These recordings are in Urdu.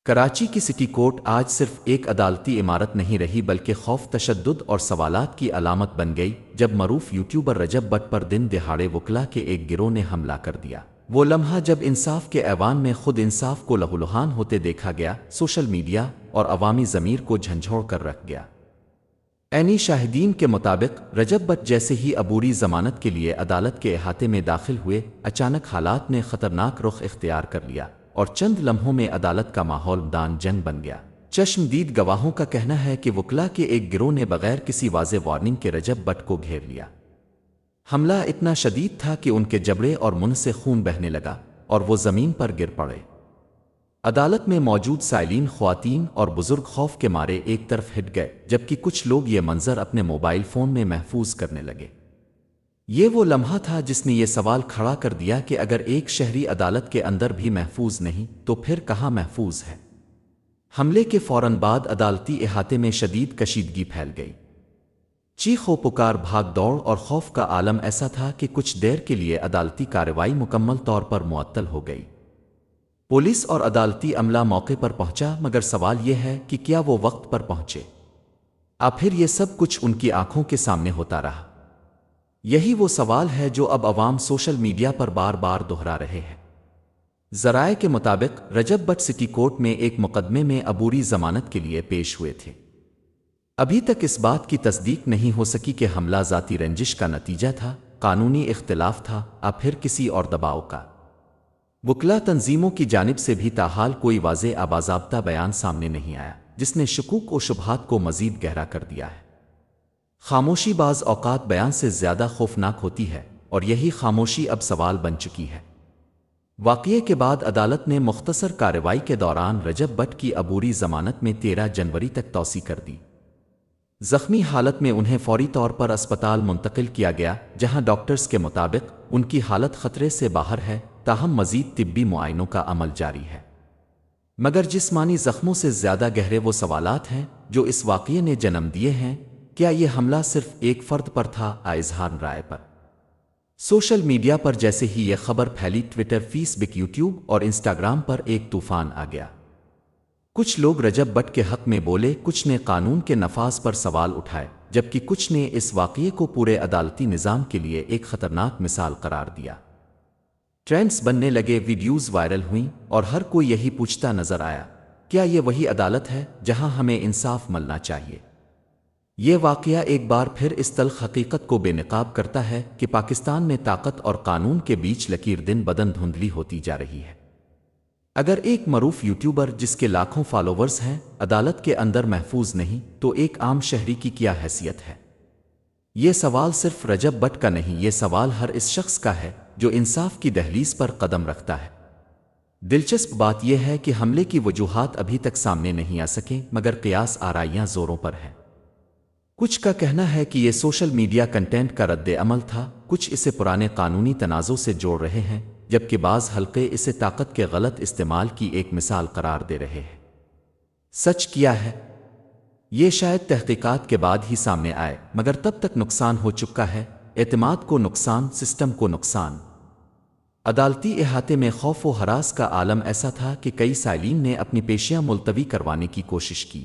کراچی کی سٹی کورٹ آج صرف ایک عدالتی عمارت نہیں رہی بلکہ خوف، تشدد اور سوالات کی علامت بن گئی جب معروف یوٹیوبر رجب بٹ پر دن دہاڑے وکلا کے ایک گروہ نے حملہ کر دیا۔ وہ لمحہ جب انصاف کے ایوان میں خود انصاف کو لہولہان ہوتے دیکھا گیا، سوشل میڈیا اور عوامی ضمیر کو جھنجھوڑ کر رکھ گیا۔ عینی شاہدین کے مطابق رجب بٹ جیسے ہی عبوری ضمانت کے لیے عدالت کے احاطے میں داخل ہوئے، اچانک حالات نے خطرناک رخ اختیار کر لیا اور چند لمحوں میں عدالت کا ماحول میدان جنگ بن گیا۔ چشمدید گواہوں کا کہنا ہے کہ وکلا کے ایک گروہ نے بغیر کسی واضح وارننگ کے رجب بٹ کو گھیر لیا۔ حملہ اتنا شدید تھا کہ ان کے جبڑے اور منہ سے خون بہنے لگا اور وہ زمین پر گر پڑے۔ عدالت میں موجود سائلین، خواتین اور بزرگ خوف کے مارے ایک طرف ہٹ گئے، جبکہ کچھ لوگ یہ منظر اپنے موبائل فون میں محفوظ کرنے لگے۔ یہ وہ لمحہ تھا جس نے یہ سوال کھڑا کر دیا کہ اگر ایک شہری عدالت کے اندر بھی محفوظ نہیں تو پھر کہاں محفوظ ہے؟ حملے کے فوراً بعد عدالتی احاطے میں شدید کشیدگی پھیل گئی۔ چیخ و پکار، بھاگ دوڑ اور خوف کا عالم ایسا تھا کہ کچھ دیر کے لیے عدالتی کارروائی مکمل طور پر معطل ہو گئی۔ پولیس اور عدالتی عملہ موقع پر پہنچا، مگر سوال یہ ہے کہ کیا وہ وقت پر پہنچے؟ پھر یہ سب کچھ ان کی آنکھوں کے سامنے ہوتا رہا۔ یہی وہ سوال ہے جو اب عوام سوشل میڈیا پر بار بار دہرا رہے ہیں۔ ذرائع کے مطابق رجب بٹ سٹی کورٹ میں ایک مقدمے میں عبوری ضمانت کے لیے پیش ہوئے تھے۔ ابھی تک اس بات کی تصدیق نہیں ہو سکی کہ حملہ ذاتی رنجش کا نتیجہ تھا، قانونی اختلاف تھا، پھر کسی اور دباؤ کا۔ وکلا تنظیموں کی جانب سے بھی تاحال کوئی واضح باضابطہ بیان سامنے نہیں آیا، جس نے شکوک و شبہات کو مزید گہرا کر دیا ہے۔ خاموشی بعض اوقات بیان سے زیادہ خوفناک ہوتی ہے، اور یہی خاموشی اب سوال بن چکی ہے۔ واقعے کے بعد عدالت نے مختصر کارروائی کے دوران رجب بٹ کی عبوری ضمانت میں 13 جنوری تک توسیع کر دی۔ زخمی حالت میں انہیں فوری طور پر اسپتال منتقل کیا گیا، جہاں ڈاکٹرز کے مطابق ان کی حالت خطرے سے باہر ہے، تاہم مزید طبی معائنوں کا عمل جاری ہے۔ مگر جسمانی زخموں سے زیادہ گہرے وہ سوالات ہیں جو اس واقعے نے جنم دیے ہیں۔ کیا یہ حملہ صرف ایک فرد پر تھا؟ اظہار رائے پر سوشل میڈیا پر جیسے ہی یہ خبر پھیلی، ٹویٹر، فیس بک، یوٹیوب اور انسٹاگرام پر ایک طوفان آ گیا۔ کچھ لوگ رجب بٹ کے حق میں بولے، کچھ نے قانون کے نفاذ پر سوال اٹھائے، جبکہ کچھ نے اس واقعے کو پورے عدالتی نظام کے لیے ایک خطرناک مثال قرار دیا۔ ٹرینڈز بننے لگے، ویڈیوز وائرل ہوئیں اور ہر کوئی یہی پوچھتا نظر آیا، کیا یہ وہی عدالت ہے جہاں ہمیں انصاف ملنا چاہیے؟ یہ واقعہ ایک بار پھر اس تلخ حقیقت کو بے نقاب کرتا ہے کہ پاکستان میں طاقت اور قانون کے بیچ لکیر دن بدن دھندلی ہوتی جا رہی ہے۔ اگر ایک معروف یوٹیوبر جس کے لاکھوں فالوورز ہیں عدالت کے اندر محفوظ نہیں، تو ایک عام شہری کی کیا حیثیت ہے؟ یہ سوال صرف رجب بٹ کا نہیں، یہ سوال ہر اس شخص کا ہے جو انصاف کی دہلیز پر قدم رکھتا ہے۔ دلچسپ بات یہ ہے کہ حملے کی وجوہات ابھی تک سامنے نہیں آ سکیں، مگر قیاس آرائیاں زوروں پر ہیں۔ کچھ کا کہنا ہے کہ یہ سوشل میڈیا کنٹینٹ کا رد عمل تھا، کچھ اسے پرانے قانونی تنازع سے جوڑ رہے ہیں، جبکہ بعض حلقے اسے طاقت کے غلط استعمال کی ایک مثال قرار دے رہے ہیں۔ سچ کیا ہے؟ یہ شاید تحقیقات کے بعد ہی سامنے آئے، مگر تب تک نقصان ہو چکا ہے، اعتماد کو نقصان، سسٹم کو نقصان۔ عدالتی احاطے میں خوف و ہراس کا عالم ایسا تھا کہ کئی سائلین نے اپنی پیشیاں ملتوی کروانے کی کوشش کی۔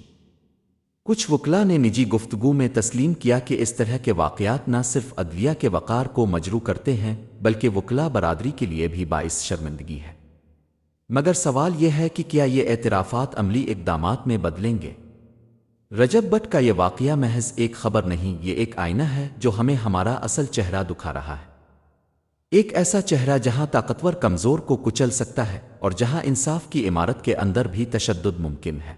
کچھ وکلا نے نجی گفتگو میں تسلیم کیا کہ اس طرح کے واقعات نہ صرف عدلیہ کے وقار کو مجروح کرتے ہیں بلکہ وکلا برادری کے لیے بھی باعث شرمندگی ہے۔ مگر سوال یہ ہے کہ کیا یہ اعترافات عملی اقدامات میں بدلیں گے؟ رجب بٹ کا یہ واقعہ محض ایک خبر نہیں، یہ ایک آئینہ ہے جو ہمیں ہمارا اصل چہرہ دکھا رہا ہے۔ ایک ایسا چہرہ جہاں طاقتور کمزور کو کچل سکتا ہے اور جہاں انصاف کی عمارت کے اندر بھی تشدد ممکن ہے۔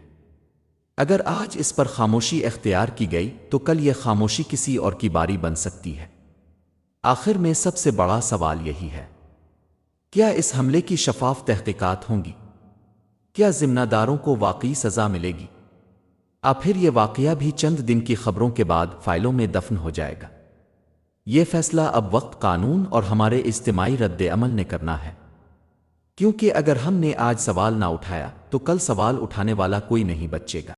اگر آج اس پر خاموشی اختیار کی گئی تو کل یہ خاموشی کسی اور کی باری بن سکتی ہے۔ آخر میں سب سے بڑا سوال یہی ہے، کیا اس حملے کی شفاف تحقیقات ہوں گی؟ کیا ذمہ داروں کو واقعی سزا ملے گی؟ پھر یہ واقعہ بھی چند دن کی خبروں کے بعد فائلوں میں دفن ہو جائے گا؟ یہ فیصلہ اب وقت، قانون اور ہمارے اجتماعی رد عمل نے کرنا ہے، کیونکہ اگر ہم نے آج سوال نہ اٹھایا تو کل سوال اٹھانے والا کوئی نہیں بچے گا۔